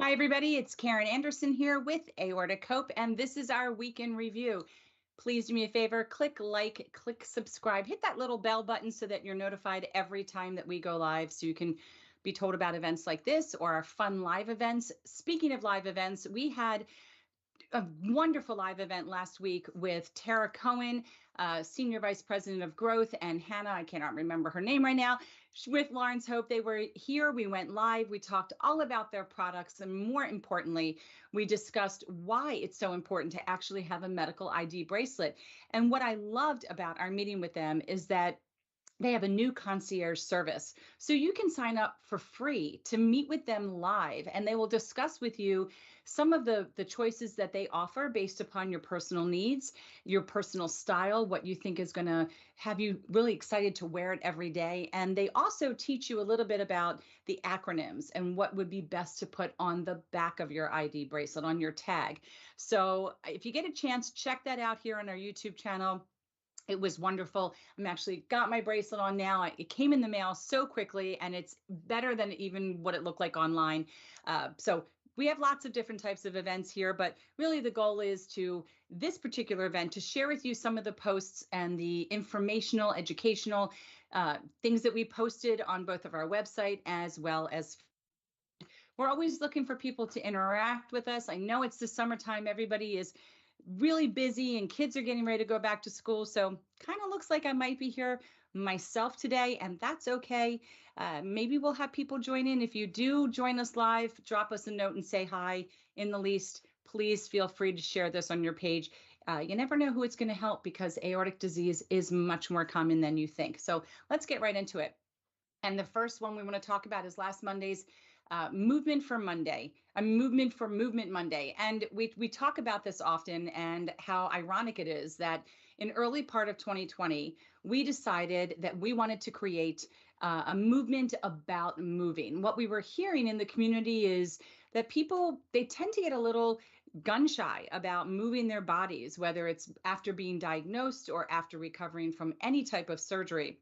Hi, everybody. It's Karen Anderson here with Aortic Hope, and this is our weekend review. Please do me a favor, click like, click subscribe, hit that little bell button so that you're notified every time that we go live so you can be told about events like this or our fun live events. Speaking of live events, we had a wonderful live event last week with Tara Cohen, Senior Vice President of Growth, and Hannah, I cannot remember her name right now, with Lawrence Hope. They were here. We went live. We talked all about their products. And more importantly, we discussed why it's so important to actually have a medical ID bracelet. And what I loved about our meeting with them is that they have a new concierge service. So you can sign up for free to meet with them live, and they will discuss with you some of the choices that they offer based upon your personal needs, your personal style, what you think is going to have you really excited to wear it every day. And they also teach you a little bit about the acronyms and what would be best to put on the back of your ID bracelet, on your tag. So if you get a chance, check that out here on our YouTube channel. It was wonderful. I'm actually got my bracelet on now. It came in the mail so quickly, and it's better than even what it looked like online. So we have lots of different types of events here, but really the goal is to this particular event to share with you some of the posts and the informational, educational things that we posted on both of our website as well as we're always looking for people to interact with us. I know it's the summertime. Everybody is really busy and kids are getting ready to go back to school. So kind of looks like I might be here myself today, and that's okay. Maybe we'll have people join in. If you do join us live, drop us a note and say hi. In the least, please feel free to share this on your page. You never know who it's going to help because aortic disease is much more common than you think. So let's get right into it. And the first one we want to talk about is last Monday's Movement for Monday, a movement for Movement Monday. And we talk about this often and how ironic it is that in early part of 2020, we decided that we wanted to create a movement about moving. What we were hearing in the community is that people, they tend to get a little gun shy about moving their bodies, whether it's after being diagnosed or after recovering from any type of surgery.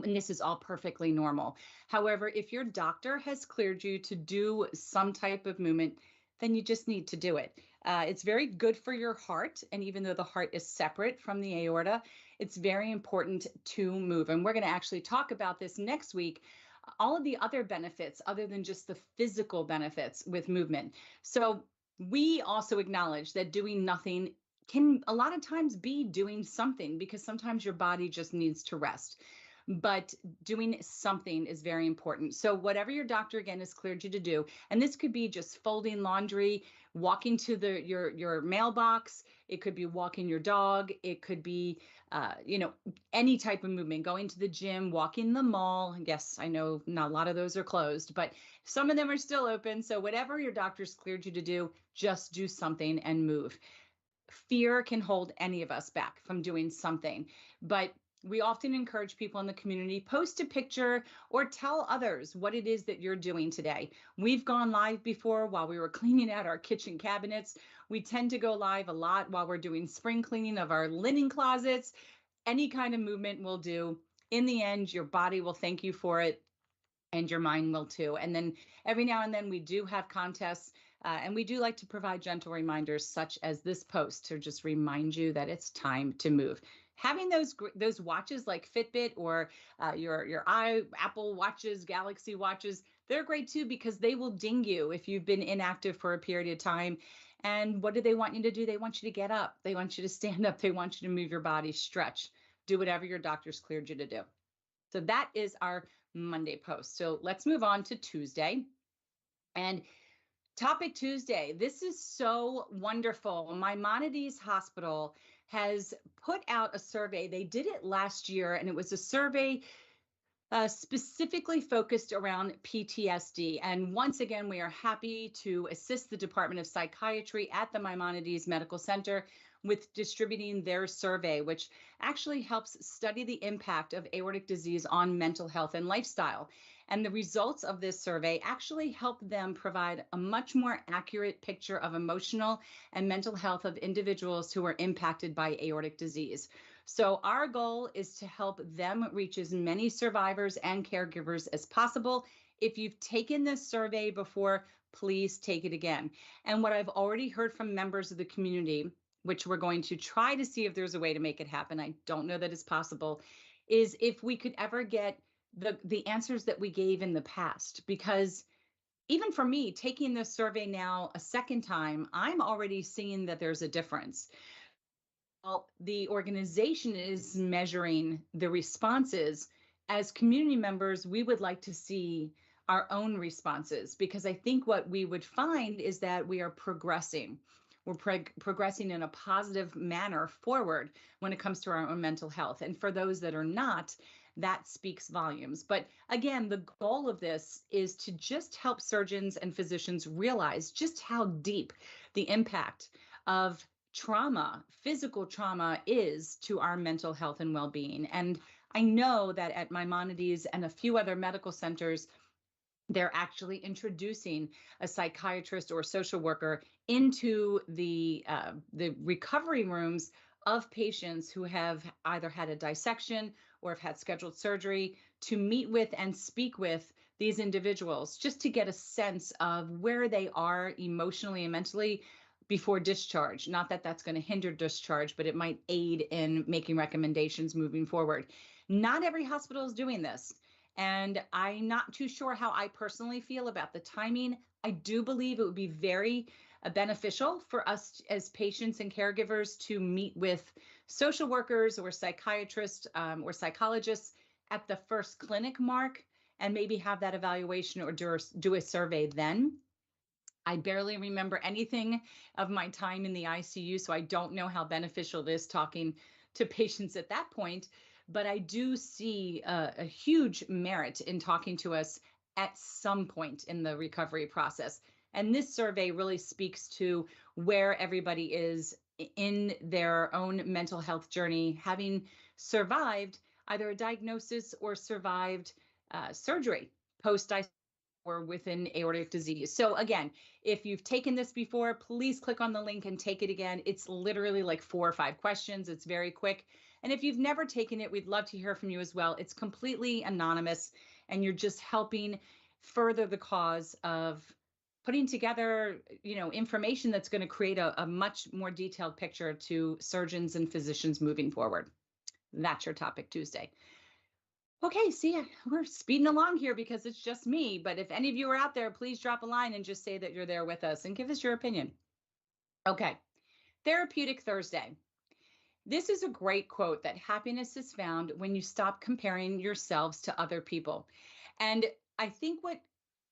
And this is all perfectly normal. However, if your doctor has cleared you to do some type of movement, then you just need to do it. It's very good for your heart. And even though the heart is separate from the aorta, it's very important to move. And we're going to actually talk about this next week, all of the other benefits other than just the physical benefits with movement. So we also acknowledge that doing nothing can a lot of times be doing something because sometimes your body just needs to rest. But doing something is very important. So whatever your doctor again has cleared you to do, and this could be just folding laundry, walking to your mailbox, it could be walking your dog, it could be any type of movement, going to the gym, walking the mall. Yes, I know not a lot of those are closed, but some of them are still open. So whatever your doctor's cleared you to do, just do something and move. Fear can hold any of us back from doing something, but we often encourage people in the community, post a picture or tell others what it is that you're doing today. We've gone live before while we were cleaning out our kitchen cabinets. We tend to go live a lot while we're doing spring cleaning of our linen closets. Any kind of movement will do. In the end, your body will thank you for it, and your mind will too. And then every now and then we do have contests, and we do like to provide gentle reminders such as this post to just remind you that it's time to move. Having those watches like Fitbit or your Apple watches, Galaxy watches, they're great too because they will ding you if you've been inactive for a period of time. And what do they want you to do? They want you to get up. They want you to stand up. They want you to move your body, stretch, do whatever your doctor's cleared you to do. So that is our Monday post. So let's move on to Tuesday. And Topic Tuesday. This is so wonderful. Maimonides Hospital has put out a survey. They did it last year, and it was a survey specifically focused around PTSD. And once again, we are happy to assist the Department of Psychiatry at the Maimonides Medical Center with distributing their survey, which actually helps study the impact of aortic disease on mental health and lifestyle. And the results of this survey actually help them provide a much more accurate picture of emotional and mental health of individuals who are impacted by aortic disease. So our goal is to help them reach as many survivors and caregivers as possible. If you've taken this survey before, please take it again. And what I've already heard from members of the community, which we're going to try to see if there's a way to make it happen, I don't know that it's possible, is if we could ever get the answers that we gave in the past. Because even for me, taking this survey now a second time, I'm already seeing that there's a difference. Well, the organization is measuring the responses. As community members, we would like to see our own responses, because I think what we would find is that we are progressing. We're progressing in a positive manner forward when it comes to our own mental health. And for those that are not, that speaks volumes. But again, the goal of this is to just help surgeons and physicians realize just how deep the impact of trauma, physical trauma, is to our mental health and well-being. And I know that at Maimonides and a few other medical centers, they're actually introducing a psychiatrist or social worker into the recovery rooms of patients who have either had a dissection or have had scheduled surgery, to meet with and speak with these individuals just to get a sense of where they are emotionally and mentally before discharge. Not that that's going to hinder discharge, but it might aid in making recommendations moving forward. Not every hospital is doing this, and I'm not too sure how I personally feel about the timing. I do believe it would be very beneficial for us as patients and caregivers to meet with social workers or psychiatrists or psychologists at the first clinic mark, and maybe have that evaluation or do a survey then. I barely remember anything of my time in the ICU, so I don't know how beneficial it is talking to patients at that point. But I do see a huge merit in talking to us at some point in the recovery process. And this survey really speaks to where everybody is in their own mental health journey, having survived either a diagnosis or survived surgery post or within aortic disease. So again, if you've taken this before, please click on the link and take it again. It's literally like 4 or 5 questions. It's very quick. And if you've never taken it, we'd love to hear from you as well. It's completely anonymous, and you're just helping further the cause of putting together, information that's going to create a much more detailed picture to surgeons and physicians moving forward. That's your topic Tuesday. Okay, see, we're speeding along here because it's just me. But if any of you are out there, please drop a line and just say that you're there with us and give us your opinion. Okay, Therapeutic Thursday. This is a great quote, that happiness is found when you stop comparing yourselves to other people. And I think what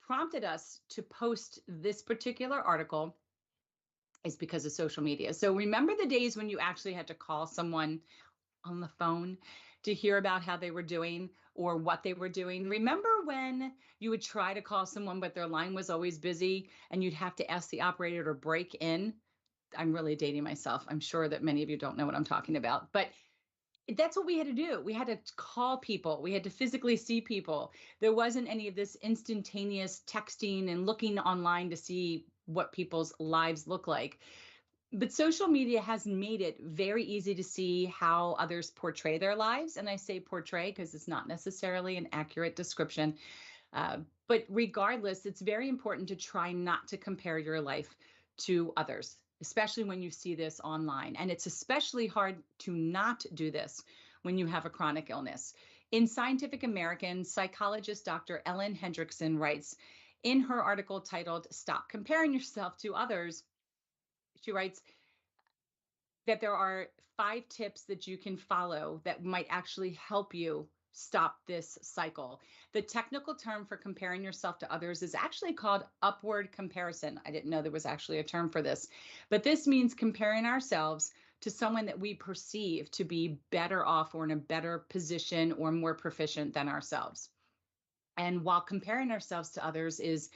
prompted us to post this particular article is because of social media. So remember the days when you actually had to call someone on the phone to hear about how they were doing or what they were doing? Remember when you would try to call someone, but their line was always busy and you'd have to ask the operator to break in? I'm really dating myself. I'm sure that many of you don't know what I'm talking about, but that's what we had to do. We had to call people. We had to physically see people. There wasn't any of this instantaneous texting and looking online to see what people's lives look like. But social media has made it very easy to see how others portray their lives. And I say portray because it's not necessarily an accurate description. But regardless, it's very important to try not to compare your life to others, especially when you see this online. And it's especially hard to not do this when you have a chronic illness. In Scientific American, psychologist Dr. Ellen Hendrickson writes in her article titled "Stop Comparing Yourself to Others," she writes that there are 5 tips that you can follow that might actually help you stop this cycle. The technical term for comparing yourself to others is actually called upward comparison. I didn't know there was actually a term for this, but this means comparing ourselves to someone that we perceive to be better off or in a better position or more proficient than ourselves. And while comparing ourselves to others is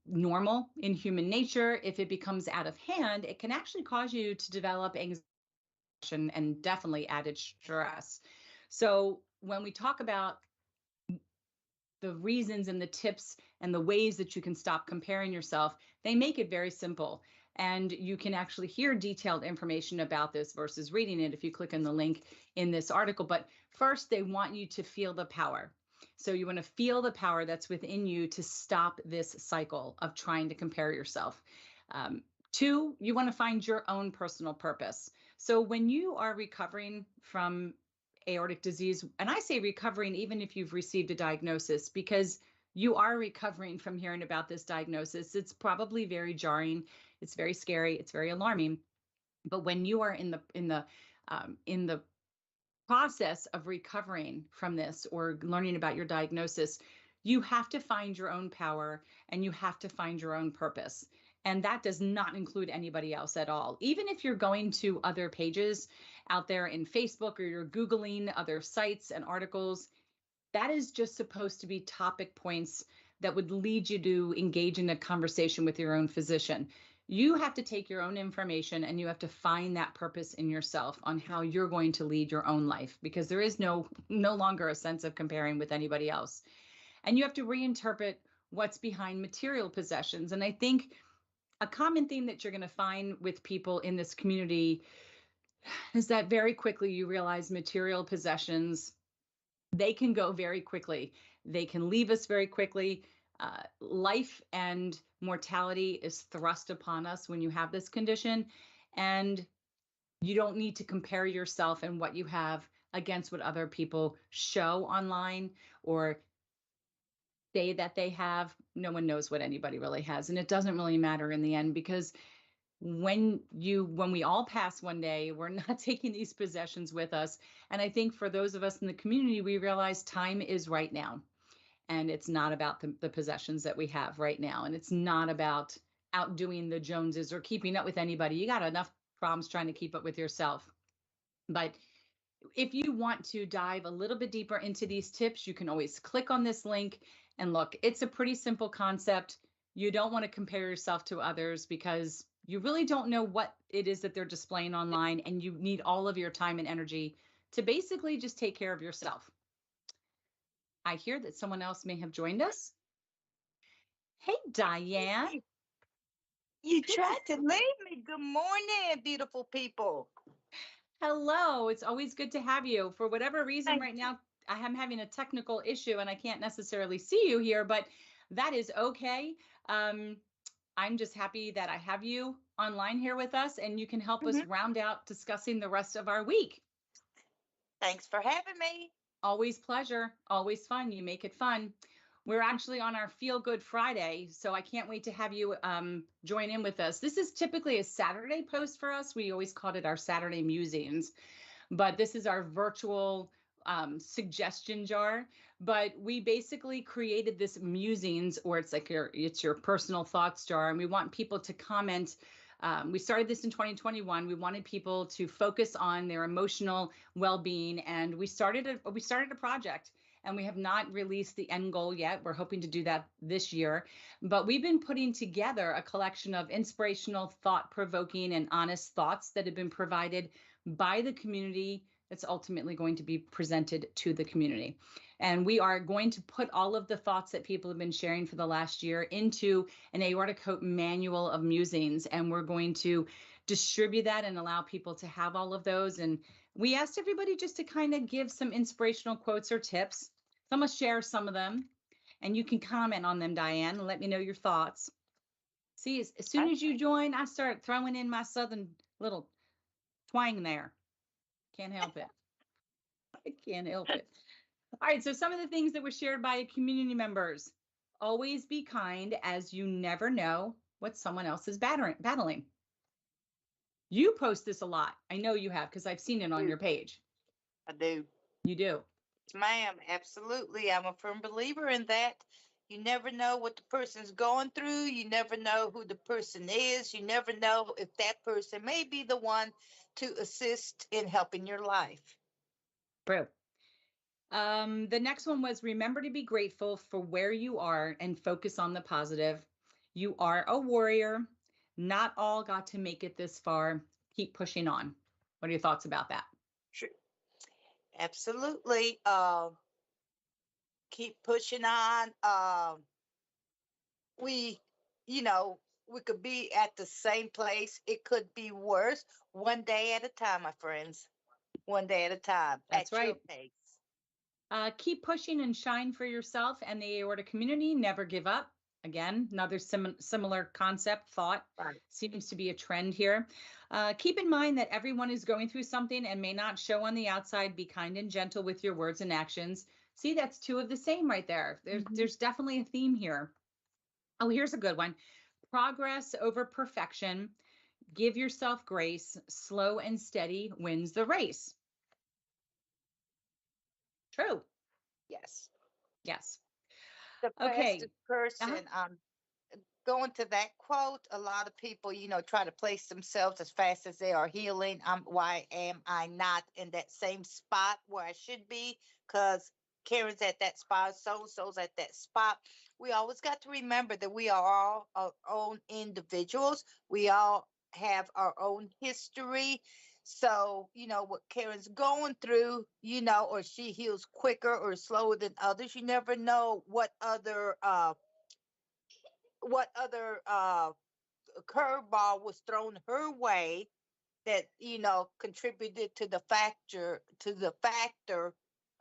normal in human nature, if it becomes out of hand, it can actually cause you to develop anxiety and definitely added stress. So when we talk about the reasons and the tips and the ways that you can stop comparing yourself, they make it very simple. And you can actually hear detailed information about this versus reading it if you click on the link in this article. But first, they want you to feel the power. So you want to feel the power that's within you to stop this cycle of trying to compare yourself. Two, you want to find your own personal purpose. So when you are recovering from aortic disease, and I say recovering even if you've received a diagnosis, because you are recovering from hearing about this diagnosis, it's probably very jarring, it's very scary, it's very alarming. But when you are in the process of recovering from this or learning about your diagnosis, you have to find your own power and you have to find your own purpose. And that does not include anybody else at all. Even if you're going to other pages out there in Facebook or you're Googling other sites and articles, that is just supposed to be topic points that would lead you to engage in a conversation with your own physician. You have to take your own information and you have to find that purpose in yourself on how you're going to lead your own life, because there is no longer a sense of comparing with anybody else. And you have to reinterpret what's behind material possessions. And I think a common theme that you're going to find with people in this community is that very quickly you realize material possessions, they can go very quickly. They can leave us very quickly. Life and mortality is thrust upon us when you have this condition. And you don't need to compare yourself and what you have against what other people show online or say that they have. No one knows what anybody really has. And it doesn't really matter in the end, because when we all pass one day, we're not taking these possessions with us. And I think for those of us in the community, we realize time is right now. And it's not about the possessions that we have right now. And it's not about outdoing the Joneses or keeping up with anybody. You got enough problems trying to keep up with yourself. But if you want to dive a little bit deeper into these tips, you can always click on this link and look. It's a pretty simple concept. You don't want to compare yourself to others because you really don't know what it is that they're displaying online, and you need all of your time and energy to basically just take care of yourself. I hear that someone else may have joined us. Hey, Diane. You tried to leave me. Good morning, beautiful people. Hello. It's always good to have you. For whatever reason, Thank right now, I am having a technical issue and I can't necessarily see you here, but that is okay. I'm just happy that I have you online here with us, and you can help us Mhm. round out discussing the rest of our week. Thanks for having me. Always pleasure, always fun. You make it fun. We're actually on our Feel Good Friday, so I can't wait to have you join in with us. This is typically a Saturday post for us. We always called it our Saturday musings, but this is our virtual suggestion jar. But we basically created this musings, or it's like it's your personal thoughts jar, and we want people to comment. We started this in 2021. We wanted people to focus on their emotional well-being, and we started a project. And we have not released the end goal yet. We're hoping to do that this year. But we've been putting together a collection of inspirational, thought-provoking, and honest thoughts that have been provided by the community that's ultimately going to be presented to the community. And we are going to put all of the thoughts that people have been sharing for the last year into an Aortic Hope manual of musings. And we're going to distribute that and allow people to have all of those. And we asked everybody just to kind of give some inspirational quotes or tips. So I'm going to share some of them, and you can comment on them, Diane, and let me know your thoughts. See, as soon as you join, I start throwing in my Southern little twang there. Can't help it. I can't help it. All right, so some of the things that were shared by community members. Always be kind, as you never know what someone else is battling. You post this a lot. I know you have, because I've seen it on your page. I do. You do. Yes, ma'am. Absolutely. I'm a firm believer in that. You never know what the person's going through. You never know who the person is. You never know if that person may be the one to assist in helping your life. True. The next one was, remember to be grateful for where you are and focus on the positive. You are a warrior. Not all got to make it this far. Keep pushing on. What are your thoughts about that? True. Absolutely. Keep pushing on. We, you know, we could be at the same place. It could be worse. One day at a time, my friends. One day at a time, That's at your right. pace. Keep pushing and shine for yourself and the aorta community. Never give up. Again, another similar concept, thought Right. seems to be a trend here. Keep in mind that everyone is going through something and may not show on the outside. Be kind and gentle with your words and actions. See, that's two of the same right there. Mhm. There's definitely a theme here. Oh, here's a good one. Progress over perfection. Give yourself grace. Slow and steady wins the race. True. Yes. Yes. The Okay. fastest Uh-huh. person, going to that quote, a lot of people, try to place themselves as fast as they are healing. Why am I not in that same spot where I should be? Because Karen's at that spot, so-and-so's at that spot. We always got to remember that we are all our own individuals. We all have our own history. So, what Karen's going through, or she heals quicker or slower than others. You never know what other curveball was thrown her way that contributed to the factor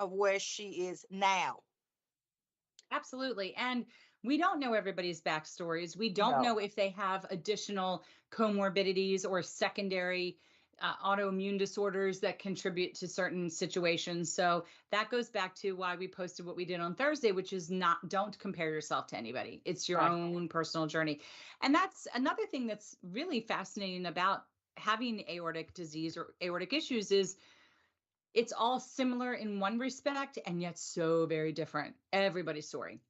of where she is now. Absolutely. And we don't know everybody's backstories. We don't No. know if they have additional comorbidities or secondary autoimmune disorders that contribute to certain situations. So that goes back to why we posted what we did on Thursday, which is don't compare yourself to anybody. It's your Right. own personal journey. And that's another thing that's really fascinating about having aortic disease or aortic issues is it's all similar in one respect and yet so very different. Everybody's story.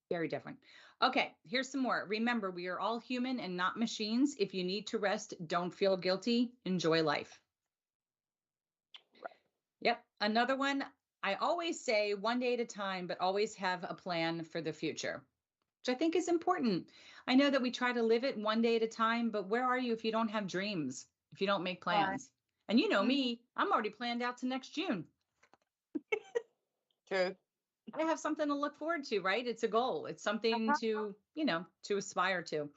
Very different. Okay, here's some more. Remember, we are all human and not machines. If you need to rest, don't feel guilty. Enjoy life. Yep. Another one. I always say one day at a time, but always have a plan for the future, which I think is important. I know that we try to live it one day at a time, but where are you if you don't have dreams, if you don't make Right. plans? And you know Mhm. me, I'm already planned out to next June. True. I have something to look forward to, right? It's a goal. It's something Uh-huh. to aspire to.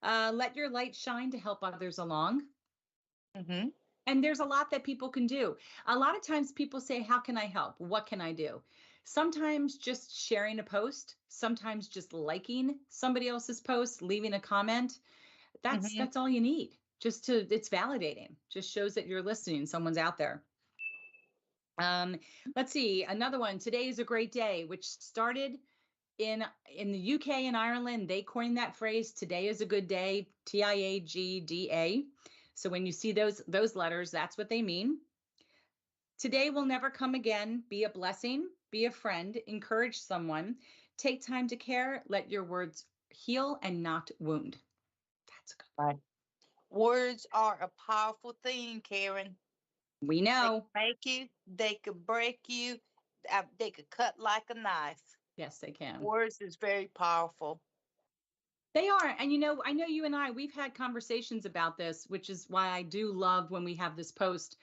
Let your light shine to help others along. Hmm. And there's a lot that people can do. A lot of times people say, how can I help? What can I do? Sometimes just sharing a post, sometimes just liking somebody else's post, leaving a comment. Hmm. That's all you need. It's validating. Just shows that you're listening. Someone's out there. Um, let's see, another one. Today is a great day, which started in the UK and Ireland. They coined that phrase, today is a good day, TIAGDA. So when you see those letters, that's what they mean. Today will never come again. Be a blessing, be a friend, encourage someone, take time to care, let your words heal and not wound. That's good. Right. Words are a powerful thing, Karen. We They can know. make you, they could break you, they could cut like a knife. Yes, they can. Words is very powerful. They are. And I know you and we've had conversations about this, which is why I do love when we have this post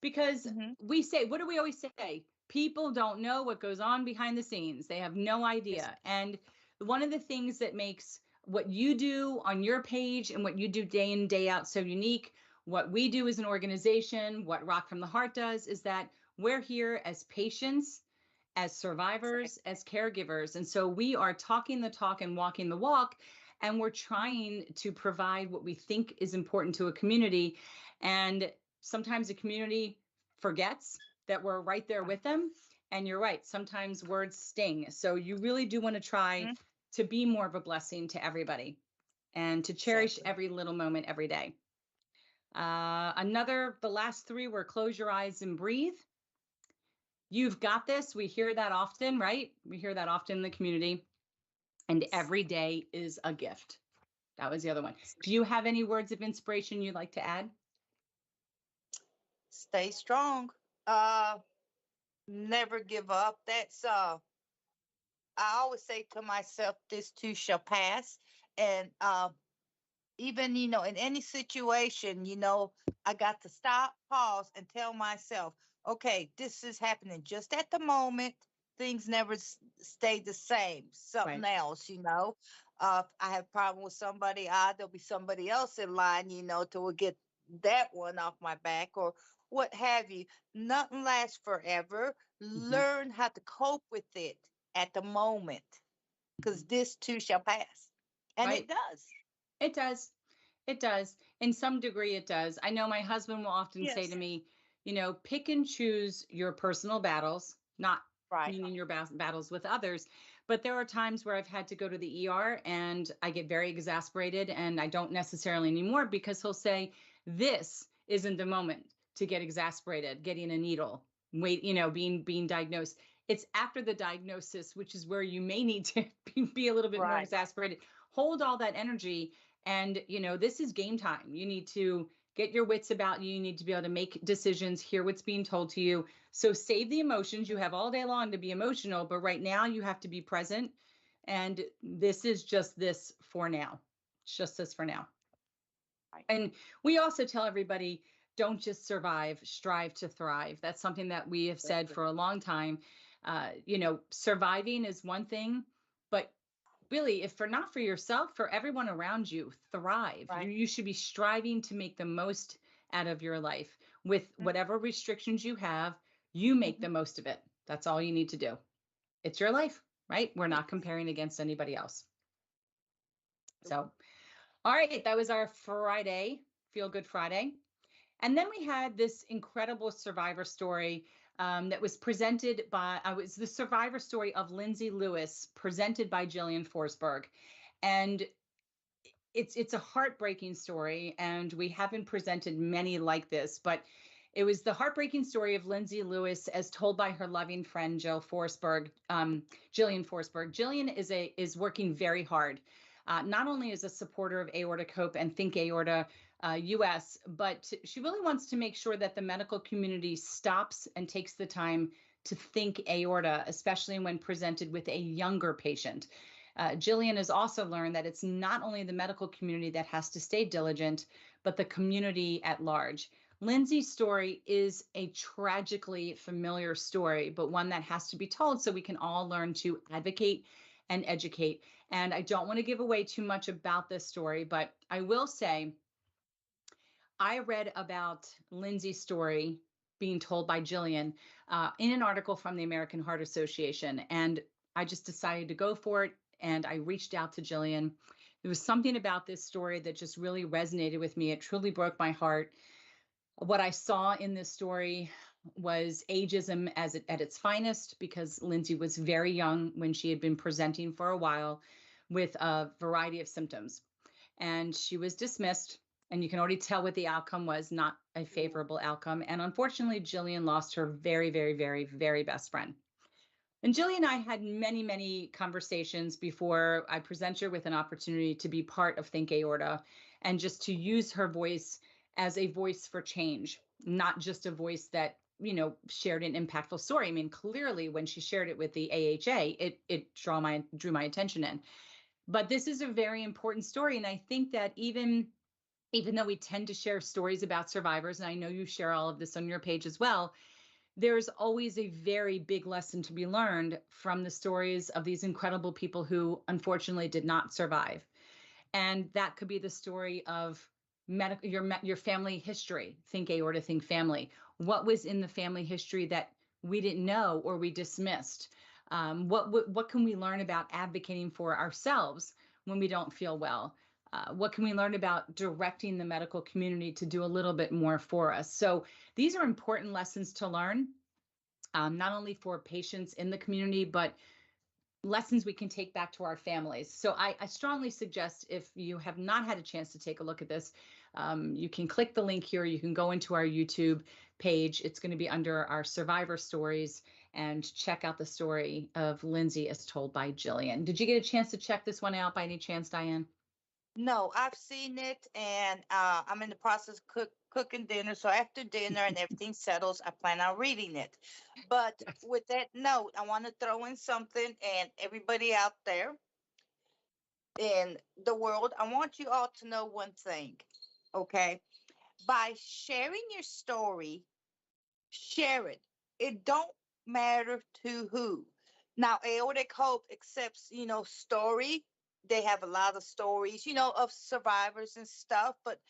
because Hmm. we say, what do we always say? People don't know what goes on behind the scenes. They have no Yes. idea. And one of the things that makes what you do on your page and what you do day in, day out so unique, what we do as an organization, what Rock from the Heart does, is that we're here as patients, as survivors, as caregivers. And so we are talking the talk and walking the walk. And we're trying to provide what we think is important to a community. And sometimes the community forgets that we're right there with them. And you're right, sometimes words sting. So you really do want to try Mhm. to be more of a blessing to everybody and to cherish Exactly. every little moment every day. The last three were close your eyes and breathe. You've got this. We hear that often, right? We hear that often in the community. And every day is a gift. That was the other one. Do you have any words of inspiration you'd like to add? Stay strong. Uh, Never give up. I always say to myself, this too shall pass. And even, in any situation, I got to stop, pause, and tell myself, okay, this is happening just at the moment. Things never stay the same. Something Right. else, if I have a problem with somebody, there'll be somebody else in line, till we get that one off my back, or what have you. Nothing lasts forever. Mhm. Learn how to cope with it at the moment, because this too shall pass. And it Right. does. It does. It does. In some degree, it does. I know my husband will often say to Yes. me, pick and choose your personal battles, not Right. meaning your battles with others. But there are times where I've had to go to the ER and I get very exasperated and I don't necessarily anymore because he'll say, this isn't the moment to get exasperated, getting a needle, wait, being diagnosed. It's after the diagnosis, which is where you may need to be a little bit more Right. exasperated. Hold all that energy and, this is game time. You need to get your wits about you. You need to be able to make decisions, hear what's being told to you. So save the emotions. You have all day long to be emotional, but right now you have to be present. And this is just this for now. It's just this for now. Right. And we also tell everybody, don't just survive, strive to thrive. That's something that we have That's said it. for a long time. Surviving is one thing, but really, if for not for yourself, for everyone around you, thrive. You, Right. you should be striving to make the most out of your life with whatever restrictions you have. You make Mm-hmm. the most of it. That's all you need to do. It's your life, right? We're not comparing against anybody else. So, all right, that was our Friday, Feel Good Friday. And then we had this incredible survivor story that was presented by, was the survivor story of Lindsay Lewis, presented by Jillian Forsberg. And it's a heartbreaking story, and we haven't presented many like this, but it was the heartbreaking story of Lindsay Lewis as told by her loving friend Jillian Forsberg. Jillian is working very hard, not only as a supporter of Aortic Hope and Think Aorta US, but she really wants to make sure that the medical community stops and takes the time to think aorta, especially when presented with a younger patient. Jillian has also learned that it's not only the medical community that has to stay diligent, but the community at large. Lindsay's story is a tragically familiar story, but one that has to be told so we can all learn to advocate and educate. And I don't want to give away too much about this story, but I will say I read about Lindsay's story being told by Jillian in an article from the American Heart Association. And I just decided to go for it. And I reached out to Jillian. There was something about this story that just really resonated with me. It truly broke my heart. What I saw in this story was ageism at its finest, because Lindsay was very young when she had been presenting for a while with a variety of symptoms, and she was dismissed. And you can already tell what the outcome was, not a favorable outcome. And unfortunately, Jillian lost her very, very, very, very best friend. And Jillian and I had many, many conversations before I present her with an opportunity to be part of Think Aorta and just to use her voice as a voice for change, not just a voice that, shared an impactful story. I mean, clearly when she shared it with the AHA, it drew my attention in. But this is a very important story. And I think that even though we tend to share stories about survivors, and I know you share all of this on your page as well, there's always a very big lesson to be learned from the stories of these incredible people who unfortunately did not survive. And that could be the story of your family history. Think aorta, think family. What was in the family history that we didn't know or we dismissed? What can we learn about advocating for ourselves when we don't feel well? What can we learn about directing the medical community to do a little bit more for us? So these are important lessons to learn, not only for patients in the community, but lessons we can take back to our families. So I strongly suggest, if you have not had a chance to take a look at this, you can click the link here. You can go into our YouTube page. It's going to be under our survivor stories, and check out the story of Lindsay as told by Jillian. Did you get a chance to check this one out by any chance, Diane? No, I've seen it, and I'm in the process of cooking dinner. So after dinner and everything settles, I plan on reading it. But Yes. with that note, I want to throw in something, and everybody out there in the world, I want you all to know one thing, okay? By sharing your story, share it. It don't matter to who. Now, Aortic Hope accepts, story. They have a lot of stories, of survivors and stuff. But,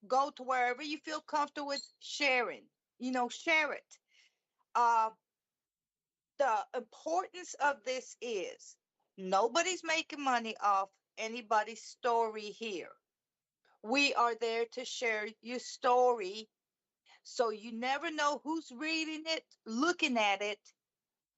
go to wherever you feel comfortable with sharing. share it. Uh, the importance of this is nobody's making money off anybody's story here. We are there to share your story, so you never know who's reading it, looking at it,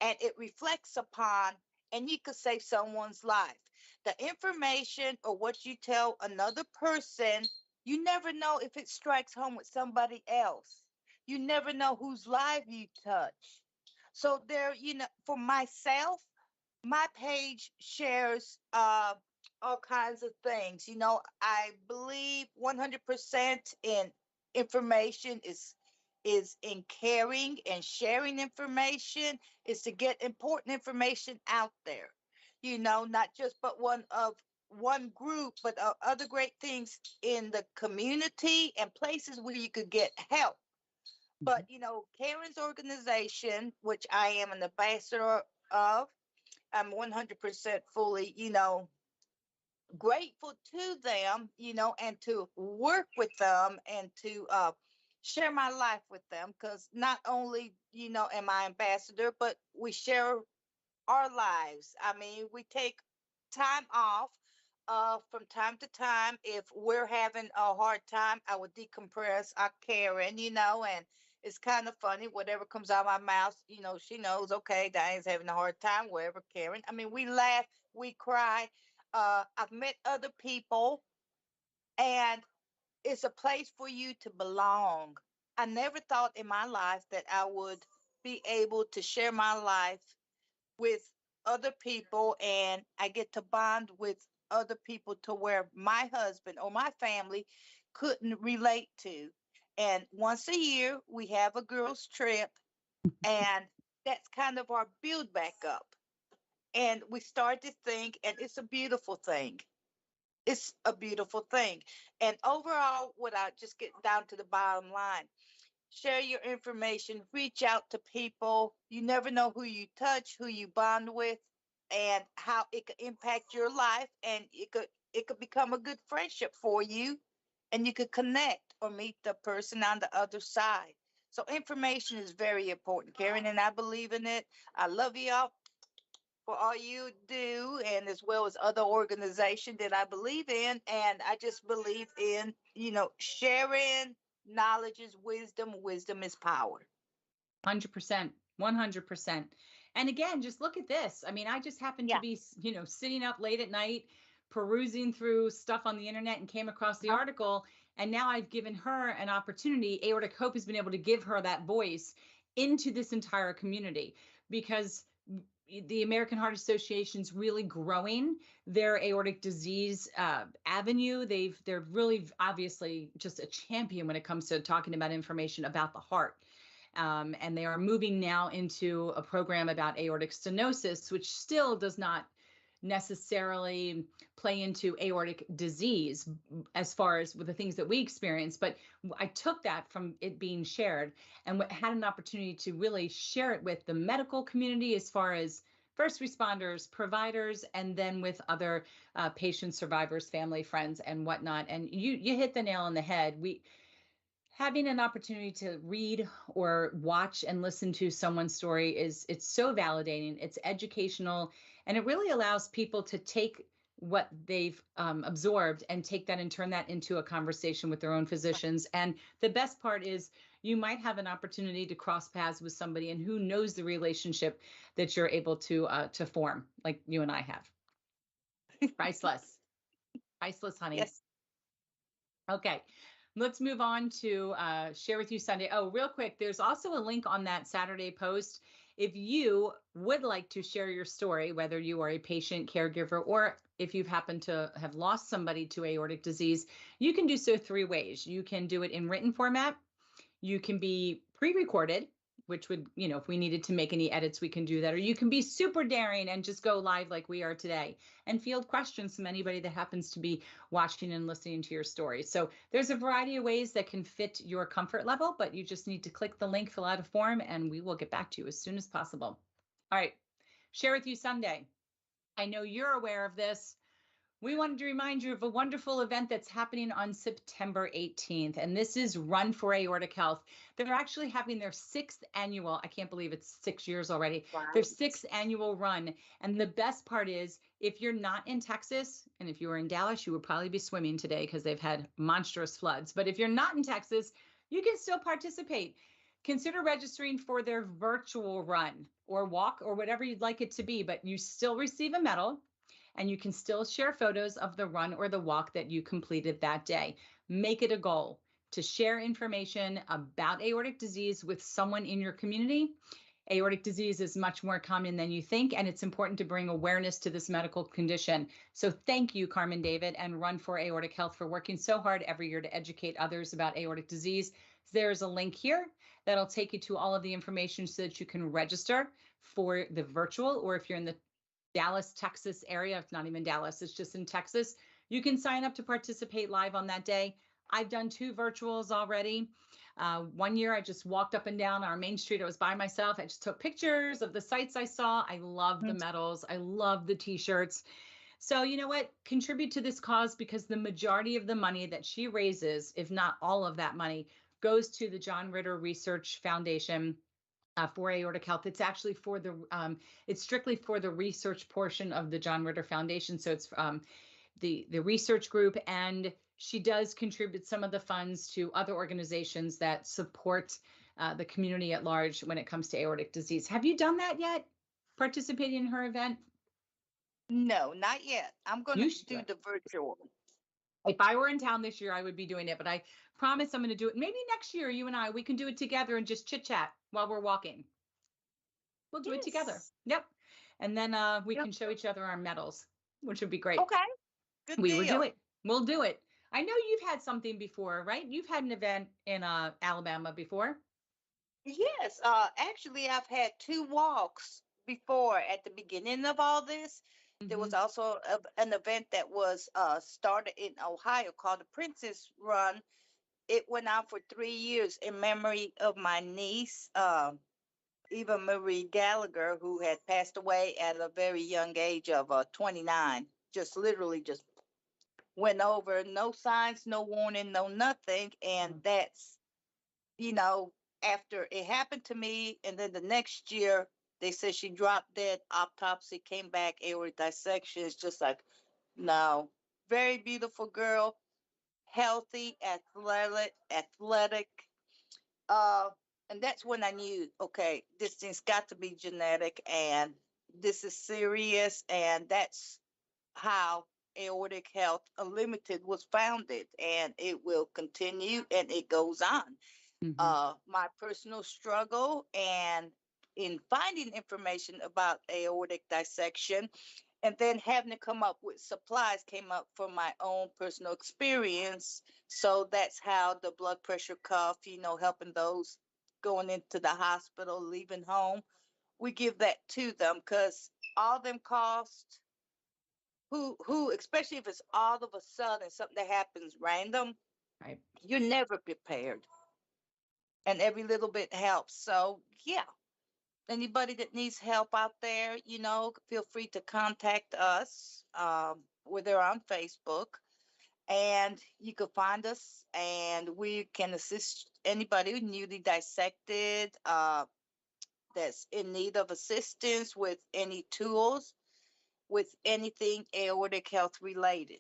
and it reflects upon, and you could save someone's life. The information or what you tell another person, you never know if it strikes home with somebody else. You never know whose life you touch. So there, for myself, my page shares all kinds of things. I believe 100% in information is in caring and sharing information, is to get important information out there. Not just but one group, but other great things in the community and places where you could get help. But Karen's organization, which I am an ambassador of, I'm 100% fully, grateful to them, and to work with them and to share my life with them. Because not only, am I ambassador, but we share our lives. I mean, we take time off from time to time. If we're having a hard time, I would decompress our Karen, and it's kind of funny. Whatever comes out of my mouth, she knows, okay, Diane's having a hard time, wherever Karen. I mean, we laugh, we cry. I've met other people, and it's a place for you to belong. I never thought in my life that I would be able to share my life with other people, and I get to bond with other people to where my husband or my family couldn't relate to. And once a year we have a girls trip, and that's kind of our build back up. And we start to think, and it's a beautiful thing. It's a beautiful thing. And overall, what I just get down to the bottom line, share your information, reach out to people. You never know who you touch, who you bond with, and how it could impact your life, and it could become a good friendship for you, and you could connect or meet the person on the other side. So information is very important, Karen, and I believe in it. I love y'all for all you do, and as well as other organizations that I believe in. And I just believe in, sharing. Knowledge is wisdom. Wisdom is power. 100%, 100%. And again, just look at this. I mean, I just happened to Yeah. be, sitting up late at night, perusing through stuff on the internet and came across the Uh-huh. article. And now I've given her an opportunity. Aortic Hope has been able to give her that voice into this entire community, because the American Heart Association's really growing their aortic disease avenue. They're really obviously just a champion when it comes to talking about information about the heart. And they are moving now into a program about aortic stenosis, which still does not necessarily play into aortic disease as far as with the things that we experience. But I took that from it being shared and had an opportunity to really share it with the medical community as far as first responders, providers, and then with other patients, survivors, family, friends, and whatnot. And you hit the nail on the head. Having an opportunity to read or watch and listen to someone's story it's so validating, it's educational, and it really allows people to take what they've absorbed and take that and turn that into a conversation with their own physicians. And the best part is you might have an opportunity to cross paths with somebody, and who knows the relationship that you're able to form, like you and I have. Priceless. Priceless, honey. Yes. Okay, let's move on to Share With You Sunday. Oh, real quick, there's also a link on that Saturday post. If you would like to share your story, whether you are a patient, caregiver, or if you've happened to have lost somebody to aortic disease, you can do so three ways. You can do it in written format. You can be pre-recorded, which would, if we needed to make any edits, we can do that. Or you can be super daring and just go live like we are today and field questions from anybody that happens to be watching and listening to your story. So there's a variety of ways that can fit your comfort level, but you just need to click the link, fill out a form, and we will get back to you as soon as possible. All right, Share With You Sunday. I know you're aware of this. we wanted to remind you of a wonderful event that's happening on September 18th, and this is Run for Aortic Health. They're actually having their 6th annual, I can't believe it's 6 years already, their Right. 6th annual run. And the best part is, if you're not in Texas, and if you were in Dallas, you would probably be swimming today because they've had monstrous floods. But if you're not in Texas, you can still participate. Consider registering for their virtual run or walk or whatever you'd like it to be, but you still receive a medal and you can still share photos of the run or the walk that you completed that day. Make it a goal to share information about aortic disease with someone in your community. Aortic disease is much more common than you think, and it's important to bring awareness to this medical condition. So thank you, Carmen David and Run for Aortic Health, for working so hard every year to educate others about aortic disease. There's a link here that'll take you to all of the information so that you can register for the virtual, or if you're in the Dallas, Texas area, it's not even Dallas, it's just in Texas, you can sign up to participate live on that day. I've done 2 virtuals already. One year I just walked up and down our main street. I was by myself. I just took pictures of the sites I saw. I love the medals. I love the t-shirts. So you know what? Contribute to this cause, because the majority of the money that she raises, if not all of that money, goes to the John Ritter Research Foundation for aortic health. It's actually for the, it's strictly for the research portion of the John Ritter Foundation. So it's the research group, and she does contribute some of the funds to other organizations that support the community at large when it comes to aortic disease. Have you done that yet? Participating in her event? No, not yet. I'm going You to do should. the virtual. If I were in town this year, I would be doing it, but I promise I'm going to do it. Maybe next year, you and I, we can do it together and just chit chat while we're walking. We'll do it together. Yes. Yep. And then we Yep. can show each other our medals, which would be great. Okay. Good We will do deal. it. We'll do it. I know you've had something before, right? You've had an event in Alabama before. Yes. Actually, I've had 2 walks before. At the beginning of all this, there Hmm. was also an event that was started in Ohio called the Princess Run. It went on for 3 years in memory of my niece, Eva Marie Gallagher, who had passed away at a very young age of 29. Just literally just went over, no signs, no warning, no nothing. And that's, you know, after it happened to me, and then the next year, they said she dropped dead. Autopsy came back, aortic dissection. It's just like, no. Very beautiful girl, healthy, athletic. Uh, and that's when I knew, okay, this thing's got to be genetic, and this is serious. And that's how Aortic Health Unlimited was founded, and it will continue, and it goes on. Hmm. My personal struggle and in finding information about aortic dissection, and then having to come up with supplies, came up from my own personal experience. So that's how the blood pressure cuff, helping those going into the hospital, leaving home, we give that to them, because all them cost, who especially if it's all of a sudden something that happens random, Right. you're never prepared, and every little bit helps. So yeah, anybody that needs help out there, feel free to contact us. We're on Facebook, and you can find us, and we can assist anybody who newly dissected, that's in need of assistance with any tools, with anything aortic health related.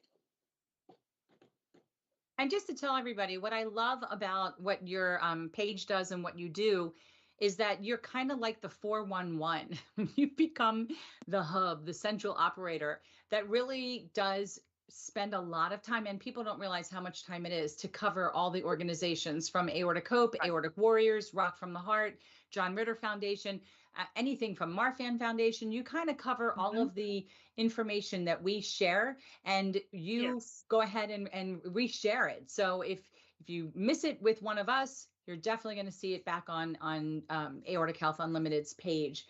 And just to tell everybody, what I love about what your page does and what you do is that you're kind of like the 411. You've become the hub, the central operator that really does spend a lot of time, and people don't realize how much time it is to cover all the organizations from Aortic Hope, Right. Aortic Warriors, Rock from the Heart, John Ritter Foundation, anything from Marfan Foundation. You kind of cover all Mm-hmm. of the information that we share, and you Yes. go ahead and reshare it. So if you miss it with one of us, you're definitely going to see it back on Aortic Health Unlimited's page.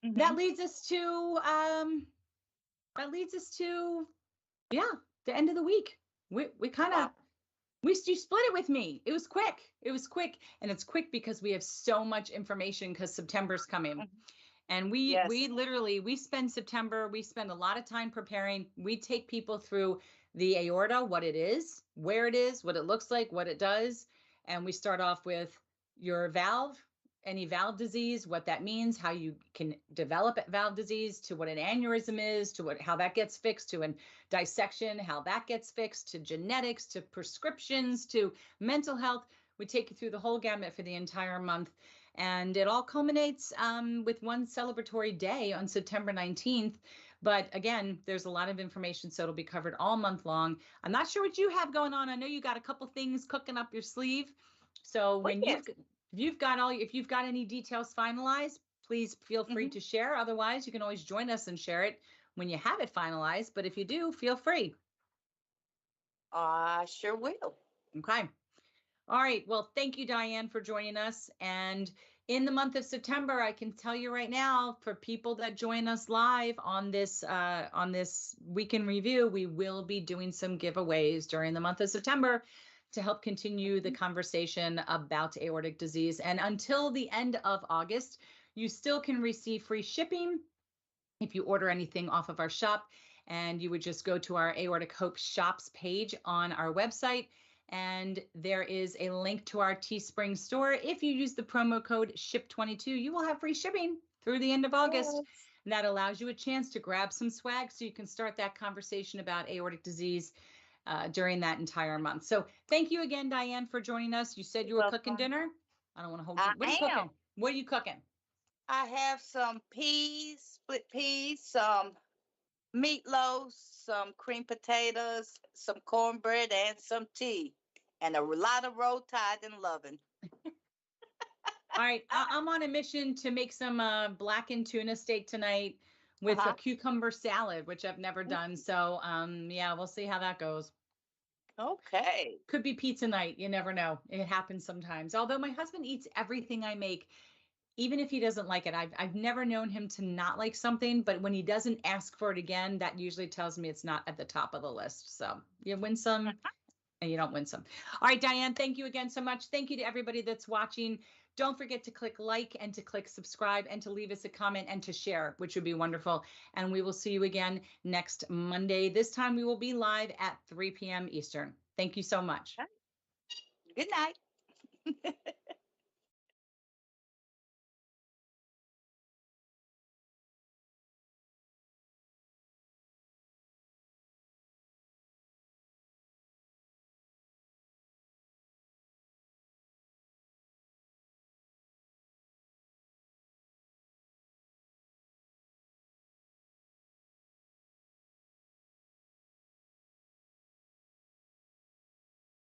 Mm-hmm. That leads us to yeah, the end of the week. We kind of Wow. you split it with me. It was quick. It was quick, and it's quick because we have so much information because September's coming. And we Yes. literally, we spend September, we spend a lot of time preparing. We take people through the aorta, what it is, where it is, what it looks like, what it does. And we start off with your valve, any valve disease, what that means, how you can develop valve disease, to what an aneurysm is, to how that gets fixed, to a dissection, how that gets fixed, to genetics, to prescriptions, to mental health. We take you through the whole gamut for the entire month. And it all culminates with one celebratory day on September 19th. But again, there's a lot of information, so it'll be covered all month long. I'm not sure what you have going on. I know you got a couple things cooking up your sleeve. So Well, when yes. if you've got any details finalized, please feel free Hmm. to share. Otherwise, you can always join us and share it when you have it finalized. But if you do, feel free. I sure will. Okay. All right. Well, thank you, Diane, for joining us. And in the month of September, I can tell you right now, for people that join us live on this week in review, we will be doing some giveaways during the month of September to help continue the Mhm. conversation about aortic disease. And until the end of August, you still can receive free shipping if you order anything off of our shop. And you would just go to our Aortic Hope shops page on our website, and there is a link to our Teespring store. If you use the promo code SHIP22, you will have free shipping through the end of August. Yes. And that allows you a chance to grab some swag so you can start that conversation about aortic disease during that entire month. So thank you again, Diane, for joining us. You said You're you were cooking welcome. dinner. I don't want to hold I you. What are you am. cooking? What are you cooking? I have some peas, split peas, some meatloaf, some cream potatoes, some cornbread, and some tea, and a lot of roll tide and loving. All right, I'm on a mission to make some blackened tuna steak tonight with a Uh-huh. cucumber salad, which I've never done. So, yeah, we'll see how that goes. Okay. Could be pizza night. You never know. It happens sometimes. Although my husband eats everything I make, even if he doesn't like it. I've never known him to not like something, but when he doesn't ask for it again, that usually tells me it's not at the top of the list. So you win some and you don't win some. All right, Diane, thank you again so much. Thank you to everybody that's watching. Don't forget to click like and to click subscribe and to leave us a comment and to share, which would be wonderful. And we will see you again next Monday. This time we will be live at 3 p.m. Eastern. Thank you so much. Good night.